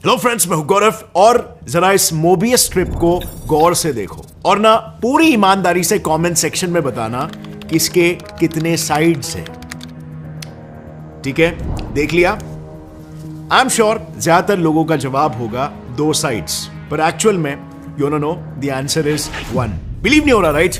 Hello friends, मैं हूं गौरव और जरा इस मोबियस स्ट्रिप को गौर से देखो और ना पूरी ईमानदारी से कमेंट सेक्शन में बताना कि इसके कितने साइड्स हैं। ठीक है, देख लिया? आई एम श्योर ज्यादातर लोगों का जवाब होगा 2 साइड्स, पर एक्चुअल में you know the answer is 1। Believe नहीं हो रहा, right?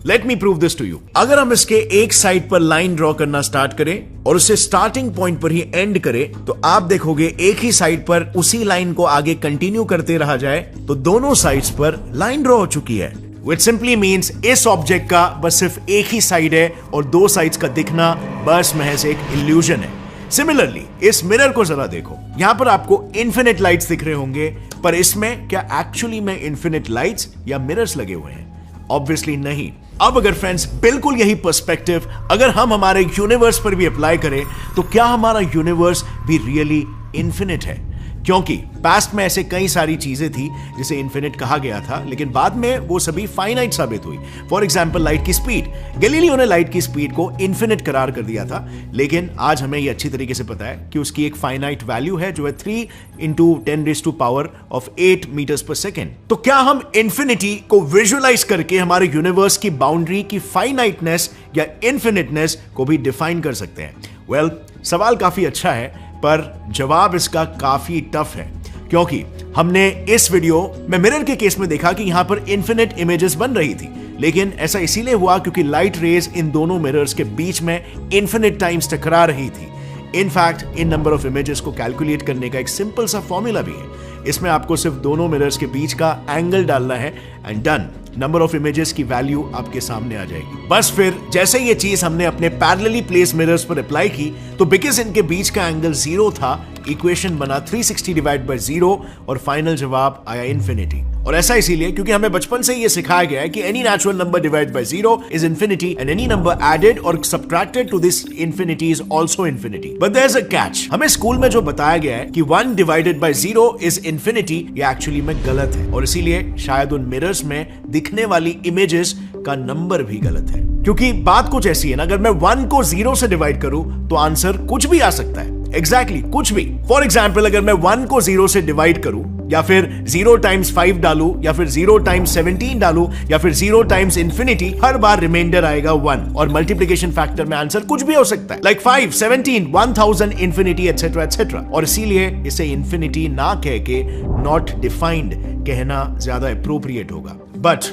Let me prove this to you. अगर हम इसके एक साइड पर लाइन ड्रॉ करना स्टार्ट करें और उसे स्टार्टिंग पॉइंट पर ही एंड करें, तो आप देखोगे एक ही साइड पर उसी लाइन को आगे कंटिन्यू करते रहा जाए तो दोनों साइड्स पर लाइन ड्रॉ हो चुकी है। Which simply means इस ऑब्जेक्ट का बस सिर्फ एक ही साइड है और 2 साइड्स का दिखना बस महज एक इल्यूजन है। सिमिलरली इस मिरर को जरा देखो, यहां पर आपको इन्फिनिट लाइट्स दिख रहे होंगे, पर इसमें क्या एक्चुअली में इन्फिनिट लाइट्स या मिरर्स लगे हुए हैं? ऑब्वियसली नहीं। अब अगर फ्रेंड्स बिल्कुल यही पर्सपेक्टिव अगर हम हमारे यूनिवर्स पर भी अप्लाई करें, तो क्या हमारा यूनिवर्स भी रियली इन्फिनिट है? क्योंकि पास्ट में ऐसे कई सारी चीजें थी जिसे इन्फिनिट कहा गया था, लेकिन बाद में वो सभी फाइनाइट साबित हुई। फॉर एग्जाम्पल लाइट की स्पीड, गैलीलियो ने लाइट की स्पीड को इन्फिनिट करार कर दिया था, लेकिन आज हमें यह अच्छी तरीके से पता है कि उसकी एक फाइनाइट वैल्यू है जो है 3 × 10⁸ मीटर्स पर सेकेंड। तो क्या हम इन्फिनिटी को विजुअलाइज करके हमारे यूनिवर्स की बाउंड्री की फाइनाइटनेस या इन्फिनिटनेस को भी डिफाइन कर सकते हैं? वेल, सवाल काफी अच्छा है, पर जवाब इसका काफी टफ है, क्योंकि हमने इस वीडियो में मिरर के केस में देखा कि यहां पर इन्फिनिट इमेजेस बन रही थी, लेकिन ऐसा इसीलिए हुआ क्योंकि लाइट रेज इन दोनों मिरर्स के बीच में इन्फिनिट टाइम्स टकरा रही थी। In fact in number of images को कैलकुलेट करने का एक सिंपल सा फॉर्मूला भी है। इसमें आपको सिर्फ दोनों मिरर्स के बीच का एंगल डालना है and done, number of images की वैल्यू आपके सामने आ जाएगी। बस फिर जैसे ये चीज हमने अपने पैरेलली प्लेस मिरर्स पर अप्लाई की, तो बिकॉज इनके बीच का एंगल 0 था, इक्वेशन बना 360/0 और फाइनल जवाब आया इन्फिनिटी। और ऐसा इसीलिए क्योंकि हमें बचपन से ये सिखाया गया है कि any natural number divided by 0 is infinity and any number added और subtracted to this infinity is also infinity. But there is a catch. हमें स्कूल में जो बताया गया है कि 1 डिवाइडेड बाय 0 इज इन्फिनिटी, ये एक्चुअली में गलत है, और इसीलिए शायद उन मिरर्स में दिखने वाली इमेजेस का नंबर भी गलत है। क्योंकि बात कुछ ऐसी है ना, अगर मैं 1 को 0 से डिवाइड करूं तो आंसर कुछ भी आ सकता है। एग्जैक्टली कुछ भी। फॉर एग्जाम्पल अगर मैं 1 को 0 से डिवाइड करूं, या फिर 0 × 5 डालूं, या फिर 0 × 17 डालूं, या फिर 0 × इन्फिनिटी, हर बार रिमाइंडर आएगा 1 और मल्टीप्लिकेशन फैक्टर में आंसर कुछ भी हो सकता है, लाइक 5, 17, 1000, इन्फिनिटी एटसेट्रा एटसेट्रा। और इसीलिए इसे इन्फिनिटी ना कह के नॉट डिफाइंड कहना ज्यादा एप्रोप्रिएट होगा। बट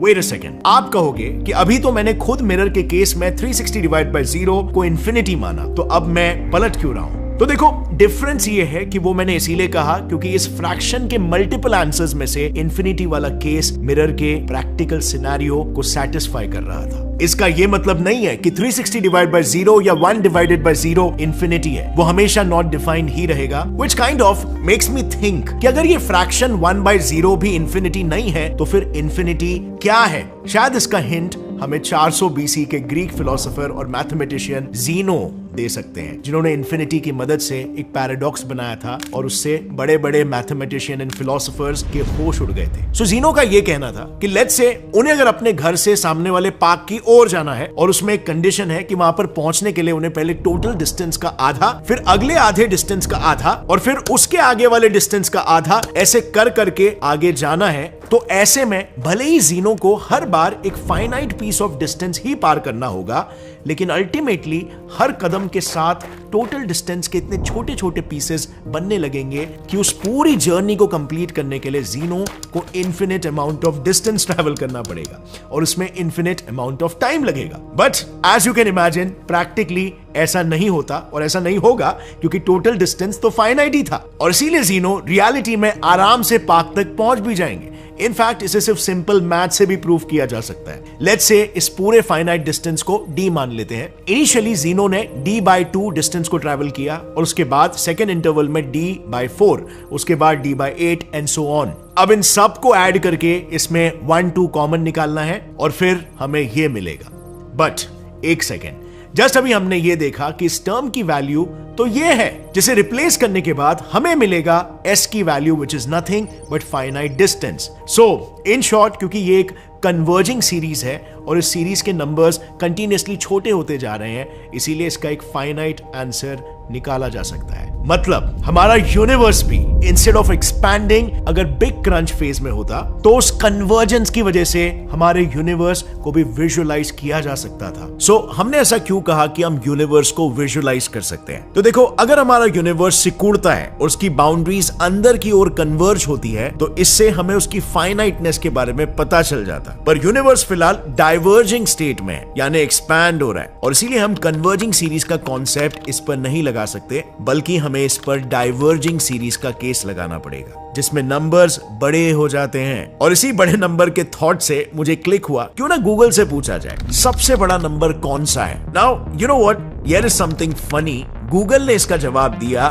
वेट अ सेकेंड, आप कहोगे कि अभी तो मैंने खुद मिरर के केस में 360/0 को इन्फिनिटी माना, तो अब मैं पलट क्यों रहा हूं? तो देखो, डिफरेंस ये है कि वो मैंने इसीलिए कहा क्योंकि इस फ्रैक्शन के मल्टीपल आंसर्स में से इन्फिनिटी वाला केस मिरर के प्रैक्टिकल सिनेरियो को सेटिस्फाई कर रहा था। इसका ये मतलब नहीं है कि 360/0 या 1/0 इन्फिनिटी है, वो हमेशा नॉट डिफाइंड ही रहेगा, which kind of makes me think कि अगर ये फ्रैक्शन 1/0 भी इन्फिनिटी नहीं है तो फिर इन्फिनिटी क्या है? शायद इसका हिंट हमें 400 BC के ग्रीक फिलोसोफर और मैथमेटिशियन ज़ीनो दे सकते हैं, जिन्होंने इन्फिनिटी की मदद से एक पैराडॉक्स बनाया था और उससे बड़े बड़े मैथमेटिशियन एंड फिलोसोफर्स के होश उड़ गए थे। सो ज़ीनो का ये कहना था कि लेट्स से उन्हें अगर अपने घर से सामने वाले पार्क की ओर जाना है और उसमें एक कंडीशन है कि वहां पर पहुंचने के लिए उन्हें पहले टोटल डिस्टेंस का आधा, फिर अगले आधे डिस्टेंस का आधा और फिर उसके आगे वाले डिस्टेंस का आधा, ऐसे कर करके आगे जाना है, तो ऐसे में भले ही ज़ीनो को हर बार एक फाइनाइट पीस ऑफ डिस्टेंस ही पार करना होगा, लेकिन अल्टीमेटली हर कदम के साथ टोटल डिस्टेंस के इतने छोटे छोटे पीसेस बनने लगेंगे कि उस पूरी जर्नी को कंप्लीट करने के लिए ज़ीनो को infinite amount of distance travel करना पड़ेगा और उसमें इन्फिनिट अमाउंट ऑफ टाइम लगेगा। But as you can imagine, practically ऐसा नहीं होता और ऐसा नहीं होगा क्योंकि टोटल डिस्टेंस तो फाइनाइट ही था, और इसीलिए ज़ीनो रियलिटी में आराम से पार्क तक पहुंच भी जाएंगे। इनफैक्ट इसे सिर्फ सिंपल मैथ से भी प्रूव किया जा सकता है। लेट्स से इस पूरे फाइनाइट डिस्टेंस को d मान लेते हैं। इनिशियली ज़ीनो ने d/2 डिस्टेंस को ट्रैवल किया और उसके बाद सेकेंड इंटरवल में d/4, उसके बाद d/8 एंड सो ऑन। अब इन सब को ऐड करके इसमें 1, 2 कॉमन निकालना है और फिर हमें ये मिलेगा। बट एक सेकेंड, जस्ट अभी हमने ये देखा कि इस टर्म की वैल्यू तो ये है, जिसे रिप्लेस करने के बाद हमें मिलेगा s की value which is nothing but finite distance. So in short, क्योंकि ये एक कन्वर्जिंग सीरीज है और इस सीरीज के नंबर्स कंटिन्यूअसली छोटे होते जा रहे हैं, इसीलिए इसका एक फाइनाइट आंसर निकाला जा सकता है। मतलब हमारा यूनिवर्स भी इंस्टेड ऑफ एक्सपैंडिंग अगर बिग क्रंच फेज में होता तो उस कन्वर्जेंस की वजह से हमारे यूनिवर्स को भी विजुअलाइज किया जा सकता था। सो हमने ऐसा क्यों कहा कि हम यूनिवर्स को विजुअलाइज कर सकते हैं? तो देखो, अगर हमारा यूनिवर्स सिकुड़ता है और उसकी बाउंड्रीज अंदर की ओर कन्वर्ज होती है तो इससे हमें उसकी फाइनाइटनेस के बारे में पता चल जाता। पर यूनिवर्स फिलहाल डाइवर्जिंग स्टेट में है, यानी एक्सपैंड हो रहा है, और इसीलिए हम कन्वर्जिंग सीरीज का कॉन्सेप्ट इस पर नहीं लगा सकते, बल्कि हमें इस पर डाइवर्जिंग सीरीज का केस लगाना पड़ेगा, जिसमें नंबर्स बड़े हो जाते हैं। और इसी बड़े नंबर के थॉट से मुझे क्लिक हुआ, क्यों ना गूगल से पूछा जाए सबसे बड़ा नंबर कौन सा है। Now you know what, here is something funny. Google ने इसका जवाब दिया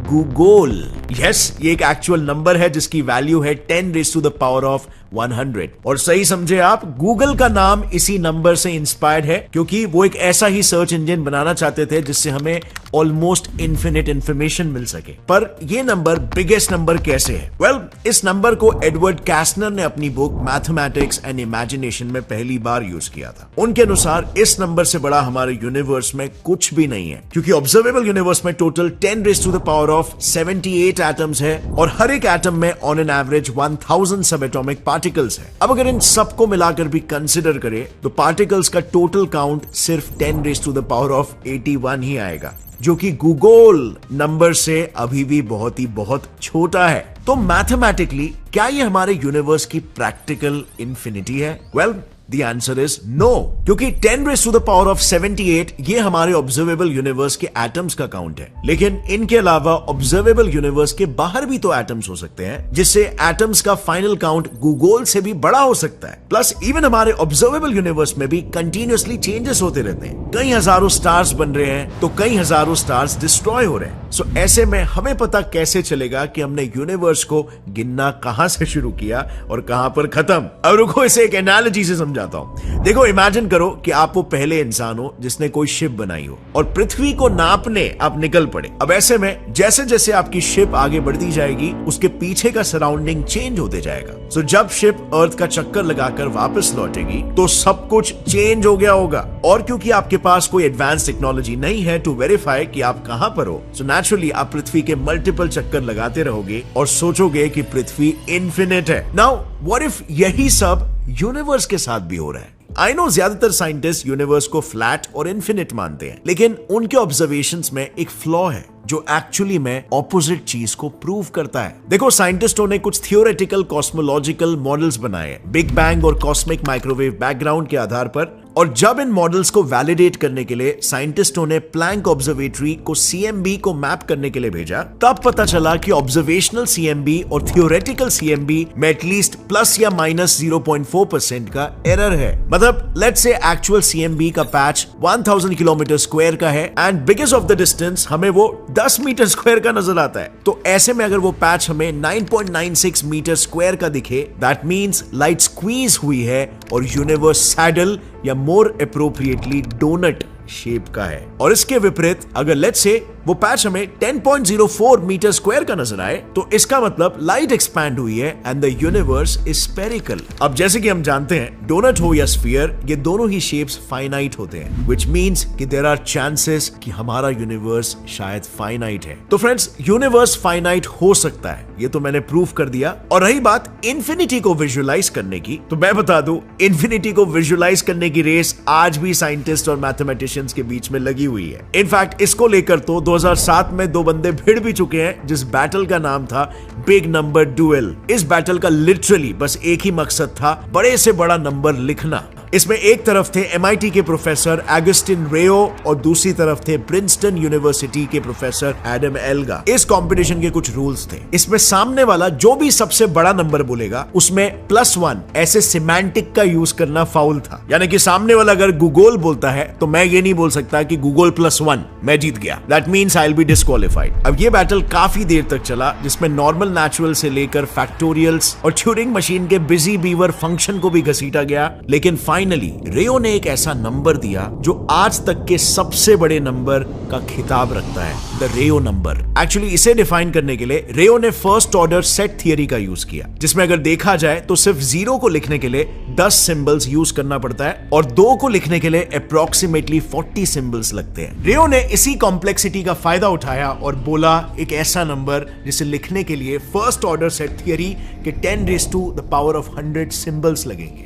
गूगोल। यस, ये एक एक्चुअल नंबर है जिसकी वैल्यू है 10⁻100। और सही समझे आप, गूगल का नाम इसी नंबर से इंस्पायर्ड है, क्योंकि वो एक ऐसा ही सर्च इंजन बनाना चाहते थे जिससे हमें ऑलमोस्ट इन्फिनिट इंफॉर्मेशन मिल सके। पर ये नंबर बिगेस्ट नंबर कैसे है? वेल, इस नंबर को एडवर्ड कैस्नर ने अपनी बुक मैथमेटिक्स एंड इमेजिनेशन में पहली बार यूज किया था। उनके अनुसार इस नंबर से बड़ा हमारे यूनिवर्स में कुछ भी नहीं है, क्योंकि ऑब्जर्वेबल यूनिवर्स में टोटल 10⁻78 एटम्स है और हर एक एटम में ऑन एन एवरेज 1000 सब एटॉमिक पार्टिकल्स है। अब अगर इन सबको मिलाकर भी कंसिडर करें तो पार्टिकल्स का टोटल काउंट सिर्फ 10⁻81 ही आएगा, जो कि गूगल नंबर से अभी भी बहुत छोटा है। तो मैथमेटिकली क्या ये हमारे यूनिवर्स की प्रैक्टिकल इंफिनिटी है? Well, The answer is no, क्योंकि 10⁻78 ये हमारे ऑब्जर्वेबल यूनिवर्स के एटम्स का काउंट है, लेकिन इनके अलावा ऑब्जर्वेबल यूनिवर्स के बाहर भी तो एटम्स हो सकते हैं, जिससे एटम्स का फाइनल काउंट गूगल से भी बड़ा हो सकता है। प्लस इवन हमारे ऑब्जर्वेबल यूनिवर्स में भी कंटिन्यूअसली चेंजेस होते रहते हैं। कई हजारों स्टार्स बन रहे हैं तो कई हजारों स्टार्स डिस्ट्रॉय हो रहे हैं। सो ऐसे में हमें पता कैसे चलेगा कि हमने यूनिवर्स को गिनना कहां से शुरू किया और कहां पर खत्म? अब रुको, इसे एक एनालॉजी से जाता हूं। देखो, इमेजिन करो कि आप वो पहले इंसान हो जिसने कोई शिप बनाई हो और पृथ्वी को नापने आप निकल पड़े। अब ऐसे में जैसे जैसे आपकी शिप आगे बढ़ती जाएगी उसके पीछे का सराउंडिंग चेंज होते जाएगा। सो जब शिप अर्थ का चक्कर लगाकर वापस लौटेगी तो सब कुछ चेंज हो गया होगा, और क्योंकि आपके पास कोई एडवांस टेक्नोलॉजी नहीं है टू वेरीफाई कि आप कहां पर हो, सो नेचुरली आप पृथ्वी के मल्टीपल चक्कर लगाते रहोगे और सोचोगे कि पृथ्वी इनफिनिट है। नाउ व्हाट इफ यही सब यूनिवर्स के साथ भी हो रहा है? आई नो ज्यादातर साइंटिस्ट यूनिवर्स को फ्लैट और इन्फिनिट मानते हैं, लेकिन उनके ऑब्जर्वेशंस में एक फ्लॉ है जो एक्चुअली में ऑपोजिट चीज को प्रूव करता है। देखो, साइंटिस्टों ने कुछ थियोरेटिकल कॉस्मोलॉजिकल मॉडल्स बनाए बिग बैंग और कॉस्मिक माइक्रोवेव बैकग्राउंड के आधार पर, और जब इन मॉडल्स को वैलिडेट करने के लिए साइंटिस्टों ने प्लैंक ऑब्जर्वेटरी को CMB को मैप करने के लिए भेजा, तब पता चला कि ऑब्जर्वेशनल CMB और थियोरेटिकल CMB में एटलीस्ट प्लस या माइनस 0.4% का एरर है। मतलब लेट्स से एक्चुअल CMB का पैच 1000 किलोमीटर स्क्वायर का है and biggest of the distance हमें वो 10 मीटर स्क्वायर का नजर आता है। तो ऐसे में अगर वो पैच हमें 9.96 मीटर स्क्वायर का दिखे, दैट मींस लाइट स्क्वीज हुई है और यूनिवर्स सैडल या मोर अप्रोप्रिएटली डोनट शेप का है। और इसके विपरीत अगर लेट्स से वो पैच हमें 10.04 मीटर स्क्वायर का नजर आए तो इसका मतलब लाइट एक्सपैंड हुई है and the universe is spherical. अब जैसे कि हम जानते हैं, डोनट हो या स्फीयर, ये दोनों ही शेप्स फाइनाइट होते हैं, व्हिच मींस कि देयर आर चांसेस कि हमारा यूनिवर्स शायद फाइनाइट है। तो फ्रेंड्स, यूनिवर्स फाइनाइट हो सकता है, ये तो मैंने प्रूव कर दिया। और रही बात इन्फिनिटी को विजुअलाइज करने की, तो मैं बता दूं, इन्फिनिटी को विजुअलाइज करने की रेस आज भी साइंटिस्ट और मैथमेटिशियंस के बीच में लगी हुई है। इनफैक्ट इसको लेकर तो 2007 में 2 बंदे भिड़ भी चुके हैं, जिस बैटल का नाम था बिग नंबर डुएल। इस बैटल का लिटरली बस एक ही मकसद था, बड़े से बड़ा नंबर लिखना। इसमें एक तरफ थे MIT के प्रोफेसर एगस्टिन रेयो और दूसरी तरफ थे प्रिंसटन यूनिवर्सिटी के प्रोफेसर एडम एल्गा। इस कंपटीशन के कुछ रूल्स थे। इसमें सामने वाला जो भी सबसे बड़ा नंबर बोलेगा उसमें +1 ऐसे सिमेंटिक का यूज करना फाउल था। यानी कि सामने वाला अगर गूगल बोलता है तो मैं ये नहीं बोल सकता कि गूगल +1, मैं जीत गया, that means I will be disqualified. अब ये बैटल काफी देर तक चला, जिसमें नॉर्मल नेचुरल से लेकर फैक्टोरियल्स और ट्यूरिंग मशीन के बिजी बीवर फंक्शन को भी घसीटा गया, लेकिन फाइनली रेयो ने एक ऐसा नंबर दिया जो आज तक के सबसे बड़े नंबर का खिताब रखता है, द रेयो नंबर। एक्चुअली इसे डिफाइन करने के लिए रेयो ने फर्स्ट ऑर्डर सेट थियरी का यूज किया, जिसमें अगर देखा जाए तो सिर्फ 0 को लिखने के लिए 10 सिंबल्स यूज करना पड़ता है और 2 को लिखने के लिए अप्रोक्सीमेटली 40 सिंबल्स लगते हैं। रेयो ने इसी कॉम्प्लेक्सिटी का फायदा उठाया और बोला एक ऐसा नंबर जिसे लिखने के लिए फर्स्ट ऑर्डर सेट थियरी के 10⁻⁴ सिंबल्स लगेंगे।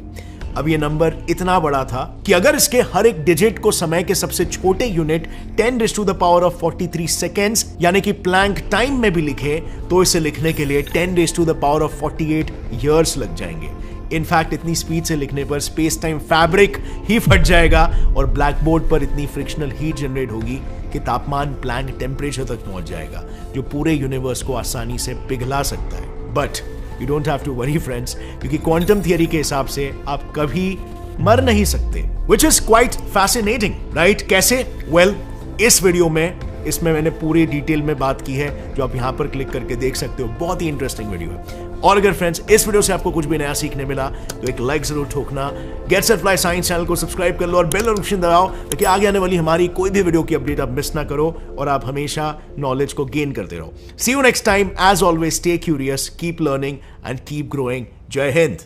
अब ये नंबर इतना बड़ा था कि अगर इसके हर एक डिजिट को समय के सबसे छोटे यूनिट 10⁻43 सेकेंड्स यानी कि प्लैंक टाइम में भी लिखे तो इसे लिखने के लिए 10⁻48 ईयर्स लग जाएंगे। इनफैक्ट इतनी स्पीड से लिखने पर स्पेस टाइम फैब्रिक ही फट जाएगा और ब्लैक बोर्ड पर इतनी फ्रिक्शनल हीट जनरेट होगी कि तापमान प्लांट टेम्परेचर तक पहुंच जाएगा, जो पूरे यूनिवर्स को आसानी से पिघला सकता है। But you don't have to worry friends, क्योंकि क्वांटम थियरी के हिसाब से आप कभी मर नहीं सकते, which is quite fascinating, right? कैसे? वेल, इस वीडियो में इसमें मैंने पूरी डिटेल में बात की है, जो आप यहां पर क्लिक करके देख सकते हो। बहुत ही इंटरेस्टिंग वीडियो है। और अगर फ्रेंड्स इस वीडियो से आपको कुछ भी नया सीखने मिला तो एक लाइक जरूर ठोकना। Get set fly science channel को सब्सक्राइब कर लो और बेल नोटिफिकेशन दबाओ ताकि आगे आने वाली हमारी कोई भी वीडियो की अपडेट आप मिस ना करो और आप हमेशा नॉलेज को गेन करते रहो। See you next time. As always, stay curious, keep learning and keep growing. जय हिंद।